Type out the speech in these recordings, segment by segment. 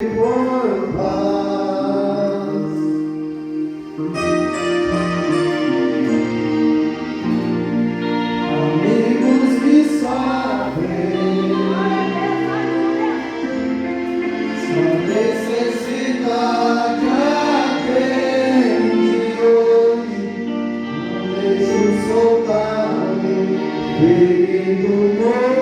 por paz. Amigos que sofrem, sua necessidade atende hoje. Não deixe o soldado ferido morrer.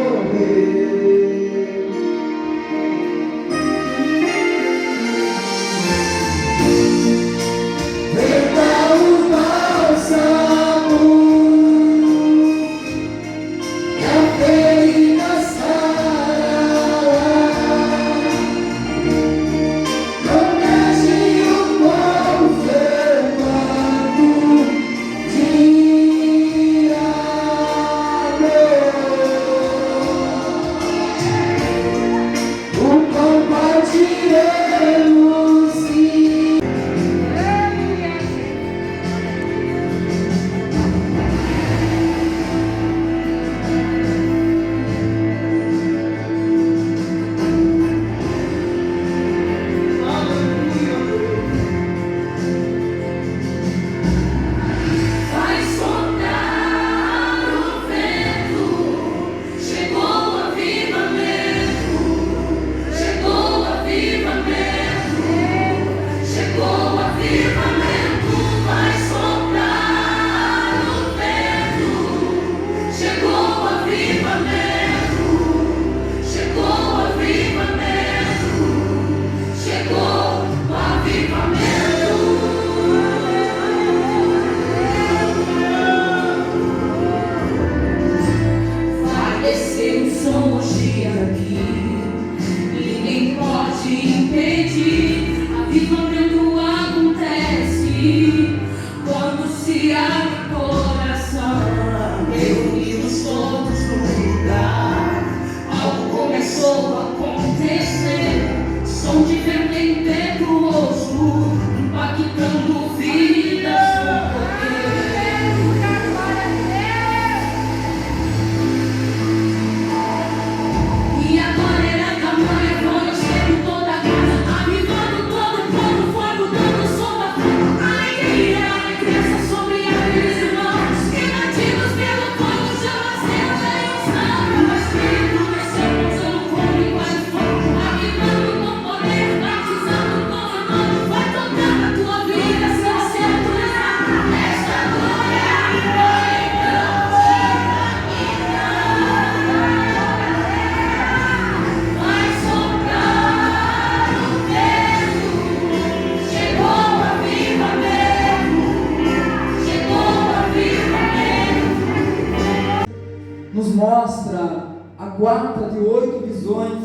Nos mostra a quarta de 8 visões,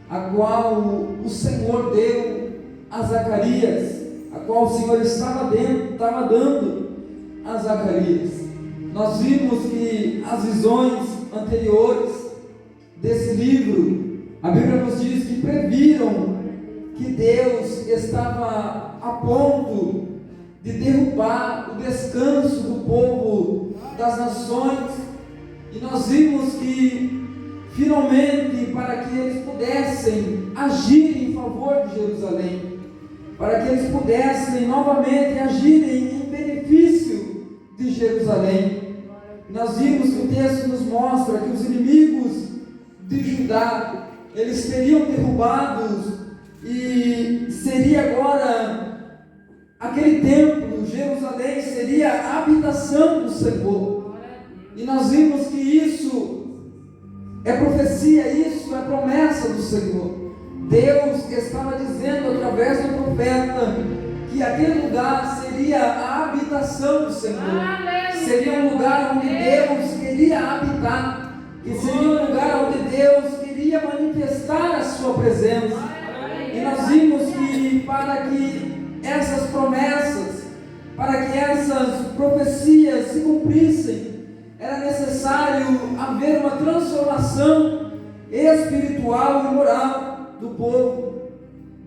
a qual o Senhor deu a Zacarias, a qual o Senhor estava dando a Zacarias. Nós vimos que as visões anteriores desse livro, a Bíblia nos diz que previram que Deus estava a ponto de derrubar o descanso do povo das nações. E nós vimos que, finalmente, para que eles pudessem agir em favor de Jerusalém, para que eles pudessem novamente agirem em benefício de Jerusalém, nós vimos que o texto nos mostra que os inimigos de Judá, eles seriam derrubados e seria agora aquele templo, Jerusalém, seria a habitação do Senhor. E nós vimos que isso é profecia, isso é promessa do Senhor. Deus estava dizendo através do profeta que aquele lugar seria a habitação do Senhor. Seria um lugar onde Deus queria habitar, que seria um lugar onde Deus queria manifestar a sua presença. E nós vimos que para que essas promessas, para que essas profecias se cumprissem, era necessário haver uma transformação espiritual e moral do povo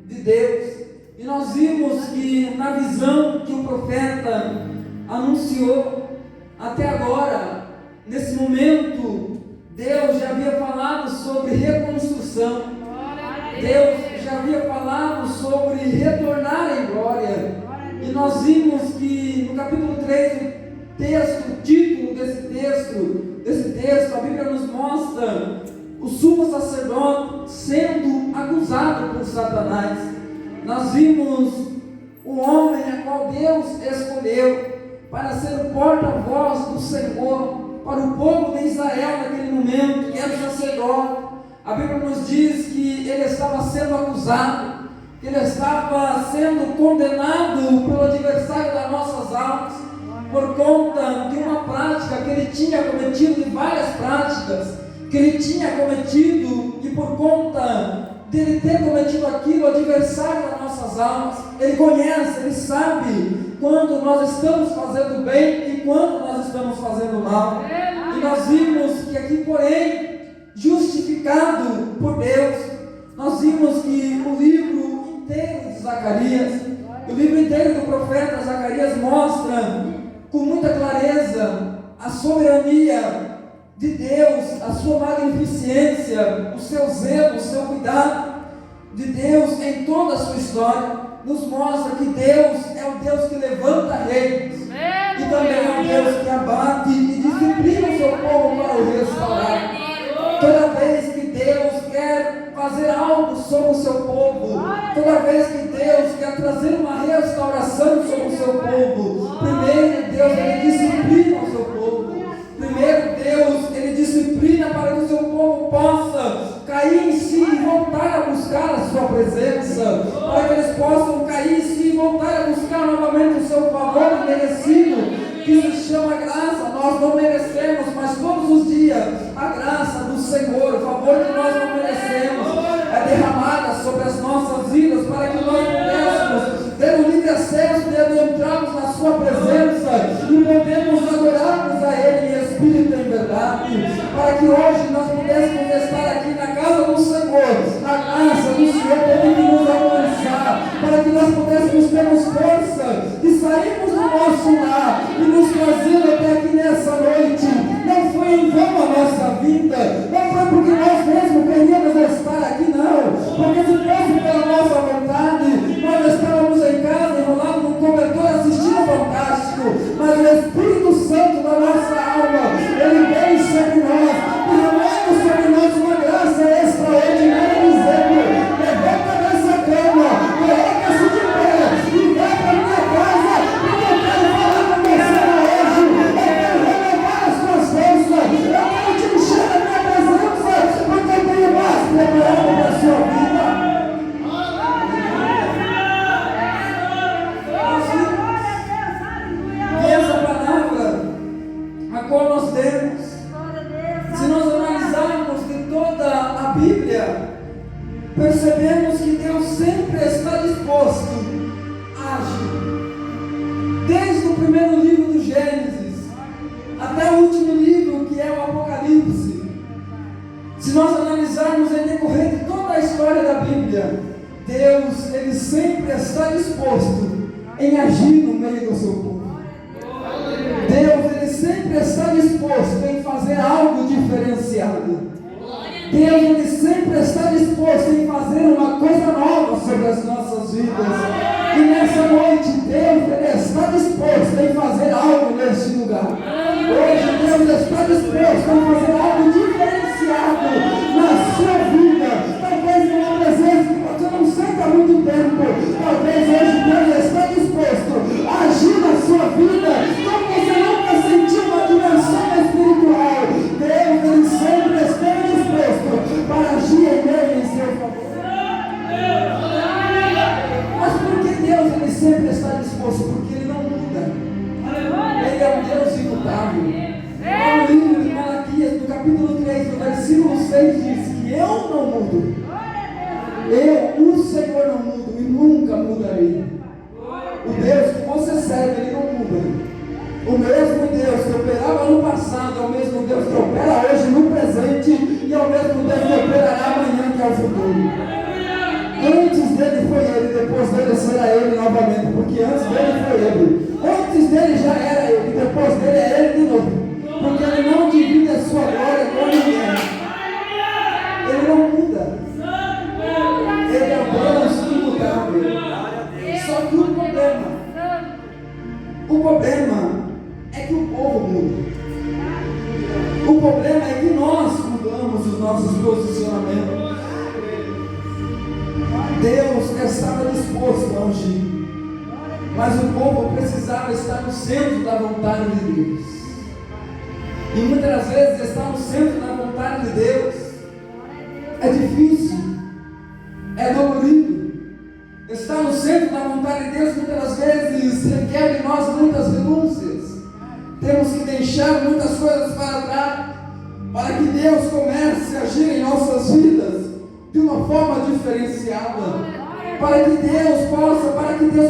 de Deus. E nós vimos que na visão que o profeta anunciou, até agora, nesse momento, Deus já havia falado sobre reconstrução. Deus já havia falado sobre retornar em glória. E nós vimos que no capítulo 3, o título desse texto, a Bíblia nos mostra o sumo sacerdote sendo acusado por Satanás. Nós vimos o homem a qual Deus escolheu para ser o porta-voz do Senhor para o povo de Israel naquele momento, que era o sacerdote. A Bíblia nos diz que ele estava sendo acusado, que ele estava sendo condenado pelo adversário das nossas almas, por conta de uma prática que ele tinha cometido, de várias práticas que ele tinha cometido, e por conta dele ter cometido aquilo, o adversário das nossas almas, ele conhece, ele sabe quando nós estamos fazendo bem e quando nós estamos fazendo mal. E nós vimos que aqui, porém, justificado por Deus, nós vimos que o livro inteiro de Zacarias, o livro inteiro do profeta Zacarias mostra com muita clareza a soberania de Deus, a sua magnificência, o seu zelo, o seu cuidado de Deus em toda a sua história. Nos mostra que Deus é o Deus que levanta reis e também é o Deus que abate e disciplina o seu povo para o restaurar. Toda vez que Deus quer fazer algo sobre o seu povo, toda vez que Deus quer trazer uma restauração sobre o seu povo, primeiro Deus ele disciplina o seu povo. Primeiro Deus ele disciplina para que o seu povo possa cair em si e voltar a buscar a sua presença, para que eles possam cair em si e voltar a buscar novamente o seu favor merecido, que se chama graça. Nós não merecemos, mas todos os dias a graça do Senhor, o favor que nós não merecemos, é derramada sobre as nossas vidas, para que nós pudéssemos ter o livre acesso de adentrarmos na sua presença e podemos adorarmos a Ele em espírito e em verdade, para que hoje nós pudéssemos estar aqui na casa do Senhor, a graça do Senhor podendo nos alcançar, para que nós pudéssemos termos força de sairmos do nosso lar e nos trazendo até aqui nessa noite. Não foi em vão a nossa vida, não foi porque nós mesmos queríamos estar aqui, não, porque se fosse pela nossa vontade, nós estávamos em casa, enrolados num cobertor assistindo Fantástico, mas o Espírito Santo da nossa alma, ele vem sobre nós, derramando sobre nós uma graça extraordinária, dizendo: levanta dessa cama, coloca-se de pé e vai para minha casa, porque eu quero falar com você hoje, eu quero renovar as tuas forças, eu quero te encher da minha presença, porque eu tenho mais preparado para a sua vida. E essa palavra a qual nós temos, se nós analisarmos de toda a Bíblia, percebemos que Deus sempre está disposto a agir. Desde o primeiro livro do Gênesis até o último livro, que é o Apocalipse, se nós analisarmos em decorrer de toda a história da Bíblia, Deus ele sempre está disposto em agir no meio do seu povo. Deus ele sempre está disposto em fazer algo diferenciado. Deus ele sempre está disposto em fazer uma coisa nova sobre as nossas vidas. E nessa noite Deus ele está disposto em fazer algo neste lugar. Hoje Deus está disposto em fazer algo diferenciado na sua vida. Talvez numa presença que você não sente há muito tempo. Talvez hoje Deus está disposto a agir na sua vida como você nunca sentiu uma dimensão espiritual. Deus ele sempre está disposto para agir em ele em seu favor. Mas por que Deus ele sempre está disposto? Porque ele não muda. Ele é um Deus imutável. No livro de Malaquias, no capítulo 3, no versículo 6, diz que eu não mudo. Eu, o Senhor, não mudo e nunca mudarei. O Deus que você serve, ele não muda. O mesmo Deus que operava no passado é o mesmo Deus que opera hoje no presente e é o mesmo Deus que operará amanhã, que é o futuro. Antes dele foi ele, depois dele será ele novamente, porque antes dele foi ele. Antes dele já era ele, depois dele é ele de novo. Porque ele não divide a sua glória com ninguém. Ele não muda. O problema é que o povo muda. O problema é que nós mudamos os nossos posicionamentos. Deus estava disposto a agir, mas o povo precisava estar no centro da vontade de Deus. E muitas das vezes estar no centro da vontade de Deus é difícil, é dolorido. Estar no centro da vontade de Deus muitas das vezes requer de nós muitas renúncias. Temos que deixar muitas coisas para trás, para que Deus comece a agir em nossas vidas de uma forma diferenciada, para que Deus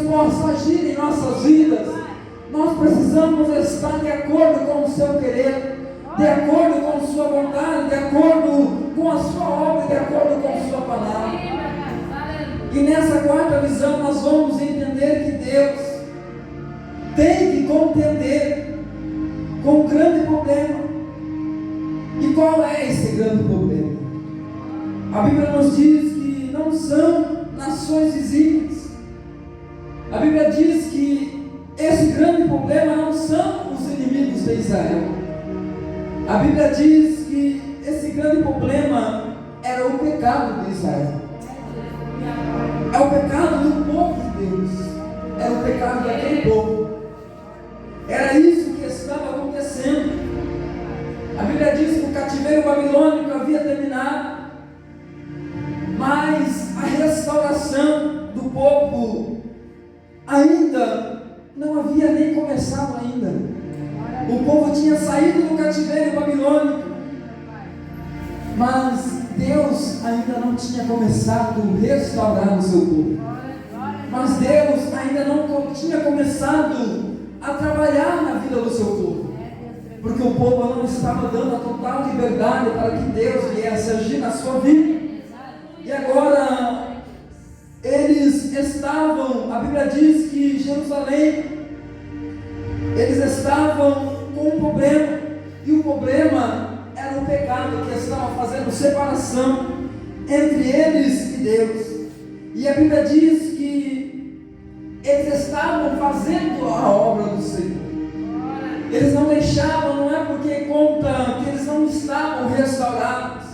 possa agir em nossas vidas. Nós precisamos estar de acordo com o seu querer, de acordo com a sua vontade, de acordo com a sua obra, de acordo com a sua palavra. E nessa quarta visão nós vamos entender que Deus tem que contender com um grande problema. E qual é esse grande problema? A Bíblia nos diz que não são nações vizinhas. A Bíblia diz que esse grande problema não são os inimigos de Israel. A Bíblia diz que esse grande problema era o pecado de Israel. É o pecado do povo de Deus. Era o pecado daquele povo. Era isso que estava acontecendo. A Bíblia diz que o cativeiro babilônico havia terminado, mas a restauração do povo ainda não havia nem começado ainda. O povo tinha saído do cativeiro babilônico, mas Deus ainda não tinha começado a restaurar o seu povo. Mas Deus ainda não tinha começado a trabalhar na vida do seu povo, porque o povo não estava dando a total liberdade para que Deus viesse agir na sua vida. E agora eles estavam, a Bíblia diz que Jerusalém, eles estavam com um problema, e o problema era o pecado que estava fazendo separação entre eles e Deus. E a Bíblia diz que eles estavam fazendo a obra do Senhor. Eles não deixavam, não é porque conta que eles não estavam restaurados,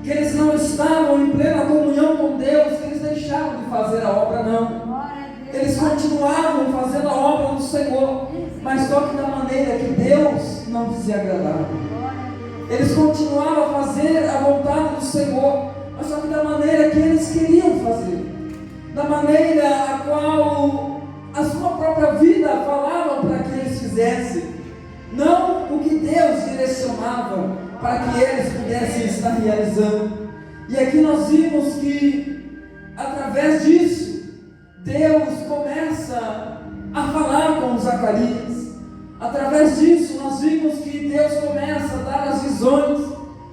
que eles não estavam em plena comunhão com Deus, que eles deixaram de fazer a obra, não. Eles continuavam fazendo a obra do Senhor, mas só que da maneira que Deus não se agradava. Eles continuavam a fazer a vontade do Senhor, mas só que da maneira que eles queriam fazer, da maneira a qual a sua própria vida falava para que eles fizessem, não o que Deus direcionava para que eles pudessem estar realizando. E aqui nós vimos que através disso Deus começa a falar com Zacarias. Através disso nós vimos que Deus começa a dar as visões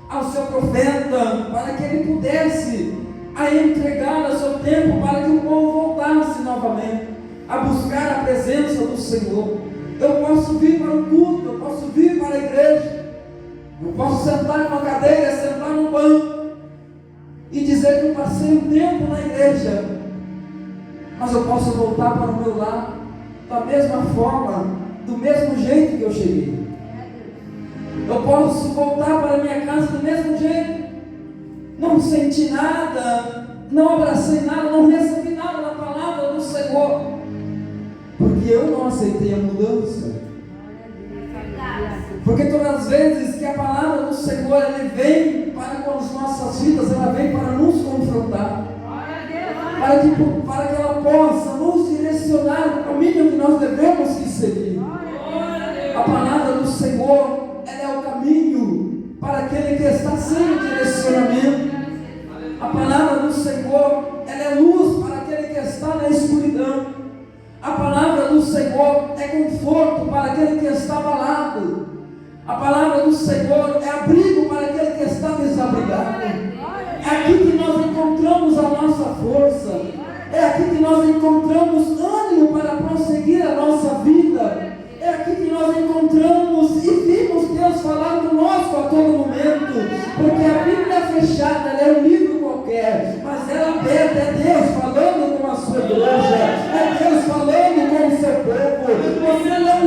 ao seu profeta, para que ele pudesse a entregar o seu tempo, para que o povo voltasse novamente a buscar a presença do Senhor. Eu posso vir para o culto, eu posso vir para a igreja, eu posso sentar numa cadeira, sentar num banco e dizer que eu passei um tempo na igreja, mas eu posso voltar para o meu lar da mesma forma, do mesmo jeito que eu cheguei. Eu posso voltar para a minha casa do mesmo jeito, não senti nada, não abracei nada, não recebi nada da palavra do Senhor, porque eu não aceitei a mudança. Porque todas as vezes que a palavra do Senhor ele vem para com as nossas vidas, ela vem para nos confrontar, para que ela possa nos direcionar no caminho que nós devemos seguir. A palavra do Senhor, ela é o caminho para aquele que está sem direcionamento. A palavra do Senhor, ela é luz para aquele que está na escuridão. A palavra do Senhor é conforto para aquele que está abalado. A palavra do Senhor é abrigo para aquele que está desabrigado. É aqui que nós encontramos a nossa força. É aqui que nós encontramos ânimo para prosseguir a nossa vida. É aqui que nós encontramos e vimos Deus falar conosco a todo momento. Porque a Bíblia fechada, ela é um livro qualquer, mas ela aberta é Deus falando com a sua igreja, é Deus falando com o seu povo. Você não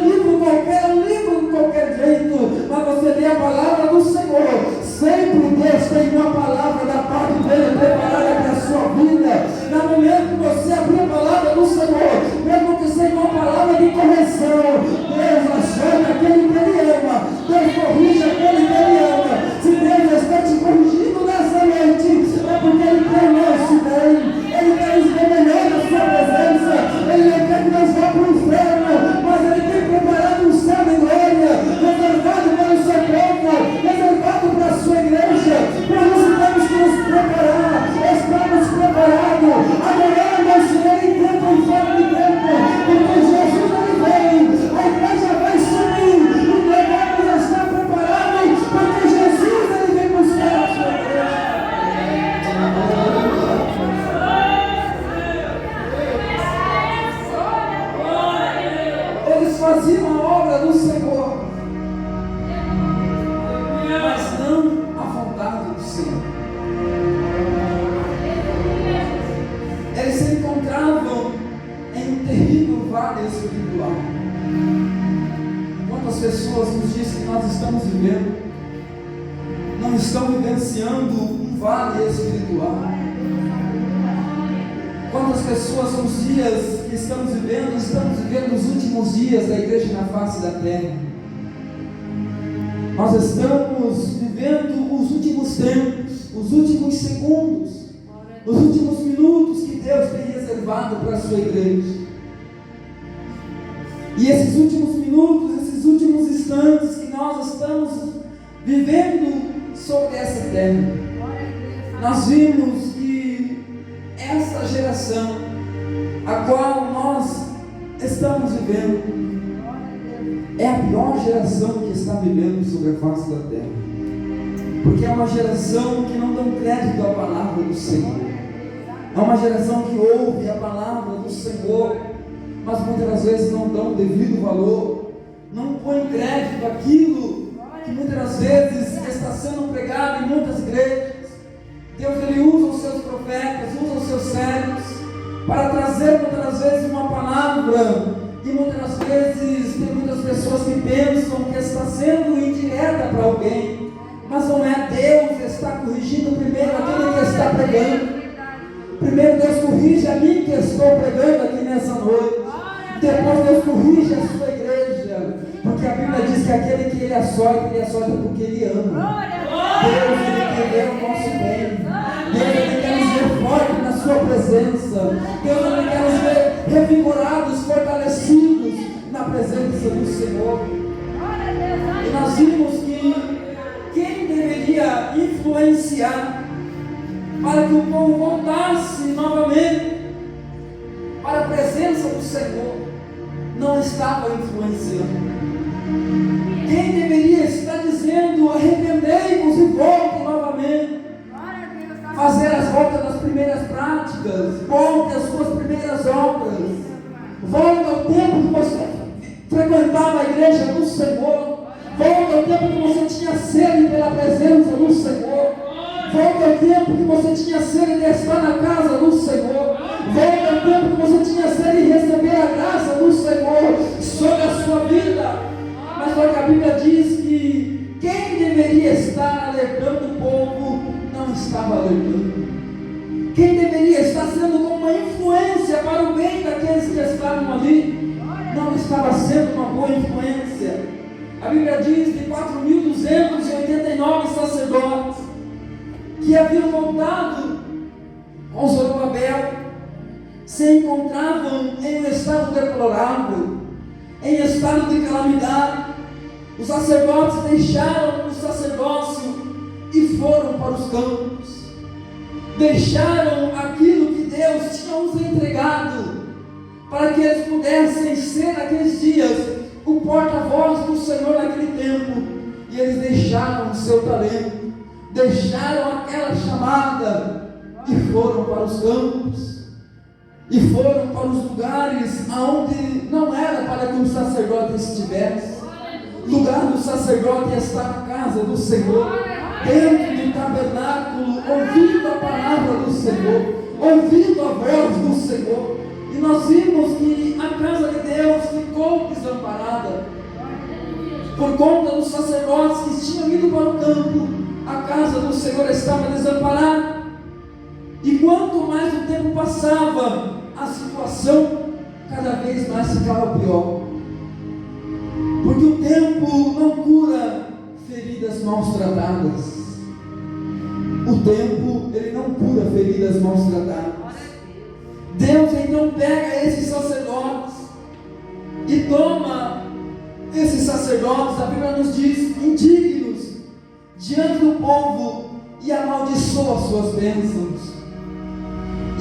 terrível vale espiritual. Quantas pessoas nos dizem que nós estamos vivendo, não estão vivenciando um vale espiritual. Quantas pessoas nos dias que estamos vivendo os últimos dias da igreja na face da terra. Nós estamos vivendo os últimos tempos, os últimos segundos, os últimos minutos que Deus tem reservado para a sua igreja. E esses últimos minutos, esses últimos instantes que nós estamos vivendo sobre essa terra, nós vimos que essa geração a qual nós estamos vivendo é a pior geração que está vivendo sobre a face da terra, porque é uma geração que não dá crédito à palavra do Senhor, é uma geração que ouve a palavra do Senhor, mas muitas das vezes não dão o devido valor, não põe crédito àquilo que muitas das vezes está sendo pregado em muitas igrejas. Deus, Ele usa os seus profetas, usa os seus servos para trazer muitas das vezes uma palavra, e muitas das vezes tem muitas pessoas que pensam que está sendo indireta para alguém, mas não é. Deus está corrigindo primeiro aquele que está pregando. Primeiro Deus corrige a mim que estou pregando aqui nessa noite, depois Deus corrige a sua igreja, porque a Bíblia diz que aquele que Ele açoita porque Ele ama. Deus, Ele quer ver o nosso bem. Deus, Ele quer nos ver forte na sua presença. Deus, Ele quer nos ver revigorados, fortalecidos na presença do Senhor. E nós vimos que quem deveria influenciar para que o povo voltasse novamente para a presença do Senhor não estava influenciando. Quem deveria estar dizendo: arrependei-vos e voltem novamente, fazer as voltas das primeiras práticas, volte às suas primeiras obras, volte ao tempo que você frequentava a igreja do Senhor, volte ao tempo que você tinha sede pela presença do Senhor, volte ao tempo que você tinha sede de estar na casa do Senhor, volte ao tempo que você tinha sede de receber a graça do Senhor sobre a sua vida. Mas olha que a Bíblia diz que quem deveria estar alertando o povo não estava alertando. Quem deveria estar sendo como uma influência para o bem daqueles que estavam ali não estava sendo uma boa influência. A Bíblia diz de 4.289 sacerdotes que haviam voltado com Zorobabel, se encontravam em um estado deplorável, em estado de calamidade. Os sacerdotes deixaram o sacerdócio e foram para os campos, deixaram aquilo que Deus tinha os entregado, para que eles pudessem ser naqueles dias o porta-voz do Senhor naquele tempo, e eles deixaram o seu talento, deixaram aquela chamada e foram para os campos, e foram para os lugares onde não era para que o sacerdote estivesse. O lugar do sacerdote está na casa do Senhor, dentro do tabernáculo, ouvindo a palavra do Senhor, ouvindo a voz do Senhor. E nós vimos que a casa de Deus ficou desamparada por conta dos sacerdotes que tinham ido para o campo. A casa do Senhor estava desamparada, e quanto mais o tempo passava, a situação cada vez mais ficava pior, porque o tempo não cura feridas mal tratadas. O tempo, ele não cura feridas mal tratadas. Deus então pega esses sacerdotes e toma esses sacerdotes, a Bíblia nos diz, indignos diante do povo, e amaldiçoa as suas bênçãos.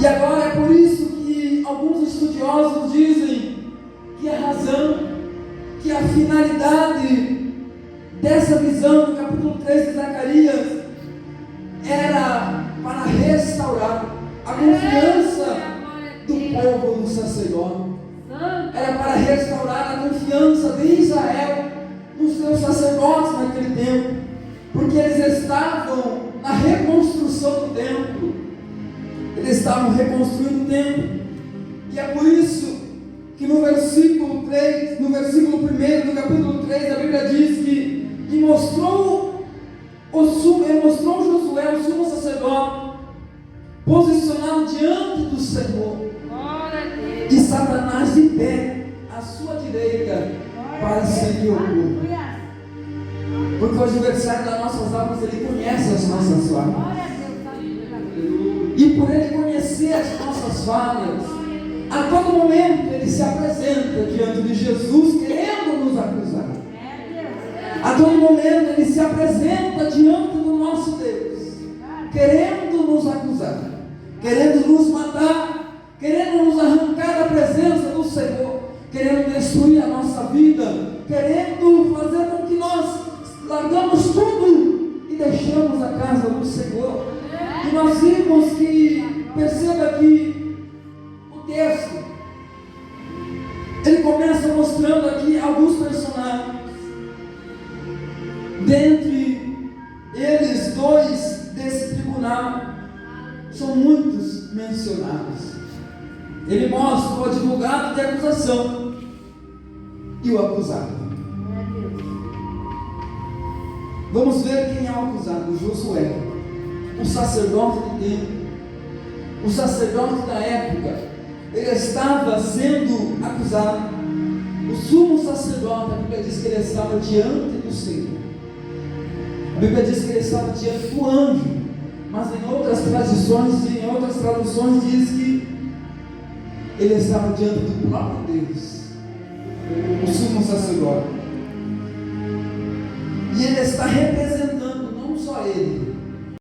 E agora é por isso que alguns estudiosos dizem que a razão, que a finalidade dessa visão do capítulo 3 de Zacarias era para restaurar a confiança do povo no sacerdote, era para restaurar a confiança de Israel nos seus sacerdotes naquele tempo, porque eles estavam na reconstrução do templo, eles estavam reconstruindo o templo, e é por isso que no versículo 3, no versículo 1 do capítulo 3, a Bíblia diz que ele mostrou Josué, o sumo sacerdote, posicionado diante do Senhor, e Satanás de pé à sua direita para seguir o povo. Porque o adversário das nossas almas, ele conhece as nossas falhas. E por ele conhecer as nossas falhas, a todo momento ele se apresenta diante de Jesus querendo nos acusar. A todo momento ele se apresenta diante do nosso Deus, querendo nos acusar, querendo nos matar, querendo nos arrancar da presença do Senhor, querendo destruir a nossa vida, querendo fazer com que nós largamos tudo e deixamos a casa do Senhor. E nós vimos que, perceba que o texto, ele começa mostrando aqui alguns personagens. Dentre eles, dois desse tribunal são muitos mencionados. Ele mostra o advogado de acusação e o acusado. Vamos ver quem é o acusado. Josué, o sacerdote de Deus, o sacerdote da época. Ele estava sendo acusado. O sumo sacerdote, a Bíblia diz que ele estava diante do Senhor. A Bíblia diz que ele estava diante do anjo, mas em outras traduções diz que ele estava diante do próprio Deus, o sumo sacerdote. E ele está representando não só ele,